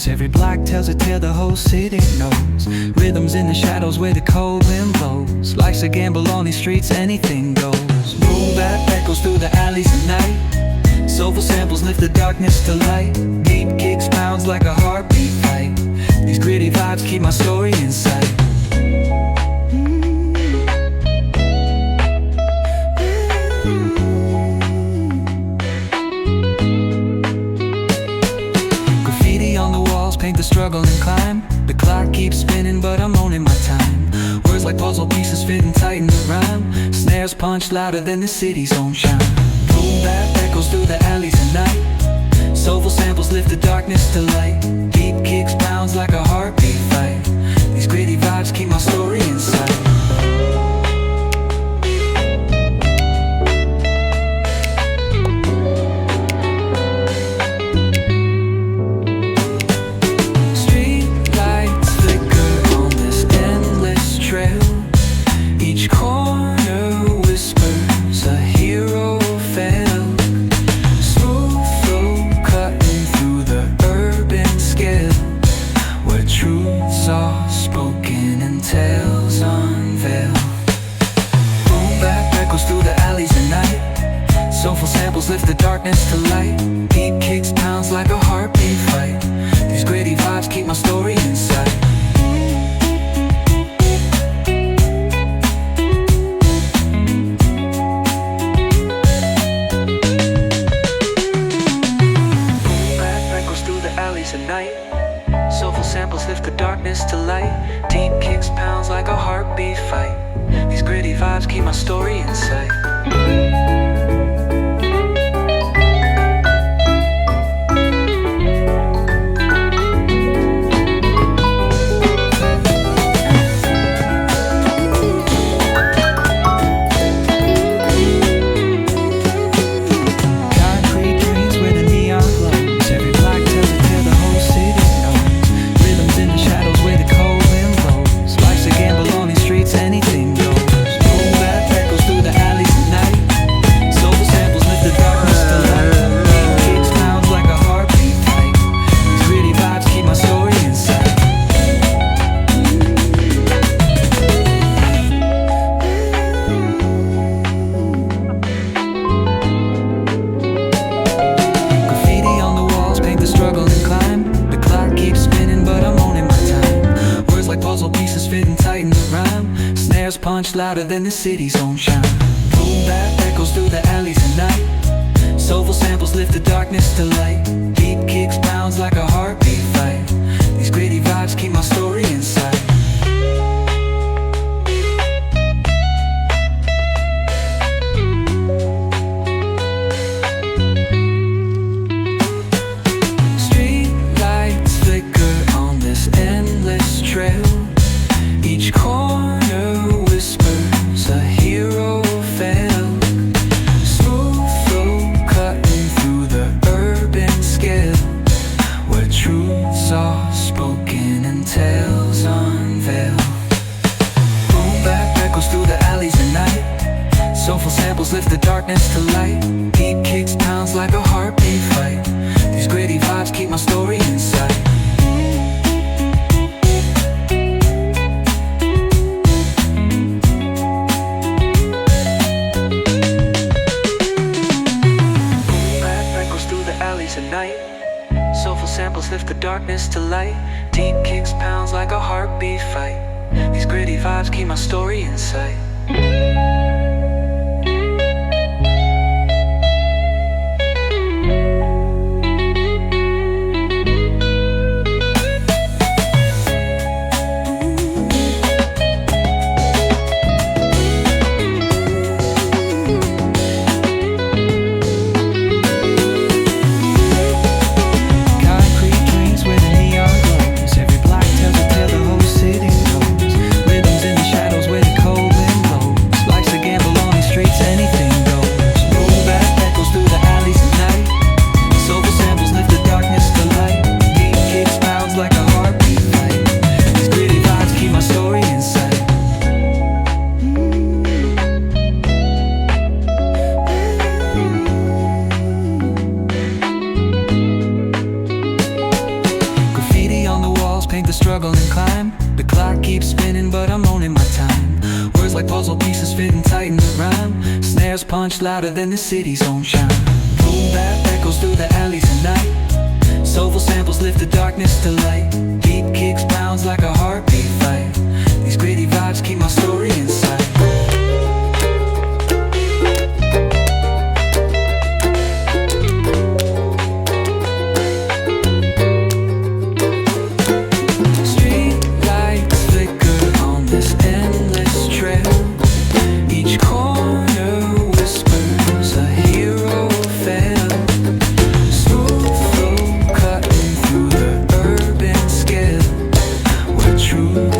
glows. Every block tells a tale the whole city knows. Rhythms in the shadows where the cold wind blows. Life's a gamble on these streets, anything goes. Boom bap echoes through the alleys at night. Soulful samples lift the darkness to light. Beat kicks pounds like a heartbeat fight. These gritty vibes keep my story in sight. Paint the struggle and climb. The clock keeps spinning but I'm owning my time. Words like puzzle pieces fitting tight in the rhyme. Snares punch louder than the city's own chime. Boom bap echoes through the alleys at night. Soulful samples lift the darkness to light. Beat kicks pounds like a heartbeat fight. These gritty vibes keep my story in sight. Lift the darkness to light. Beat kicks pounds like a heartbeat fight. These gritty vibes keep my story in sight. Boom bap echoes through the alleys at night. Soulful samples lift the darkness to light. Deep kicks pounds like a heartbeat fight. These gritty vibes keep my story in sight. Punch louder than the city's own chime. Boom bap echoes through the alleys at night. Soulful samples lift the darkness to light. Beat kicks pounds like a heartbeat fight. These gritty vibes keep my story in sight. Street lights flicker on this endless trail. Each corner whispers a hero fell. Smooth flow cutting through the urban scale, where truths are spoken and tales unveiled. Boom bap echoes through the alleys at night. Soulful samples lift the darkness to light. Beat kicks pounds like a heartbeat fight. These gritty vibes keep my story in sight. At night, soulful samples lift the darkness to light. Deep kicks pounds like a heartbeat fight. These gritty vibes keep my story in sight. Rhythms in the shadows where the cold wind blows. Life's a struggle and climb. The clock keeps spinning, but I'm owning my time. Words like puzzle pieces fitting tight in the rhyme. Snares punch louder than the city's own chime. Boom bap echoes through the alleys at night. Soulful samples lift the darkness to light. Beat kicks pounds like a heartbeat fight. These gritty vibes keep my story inside. True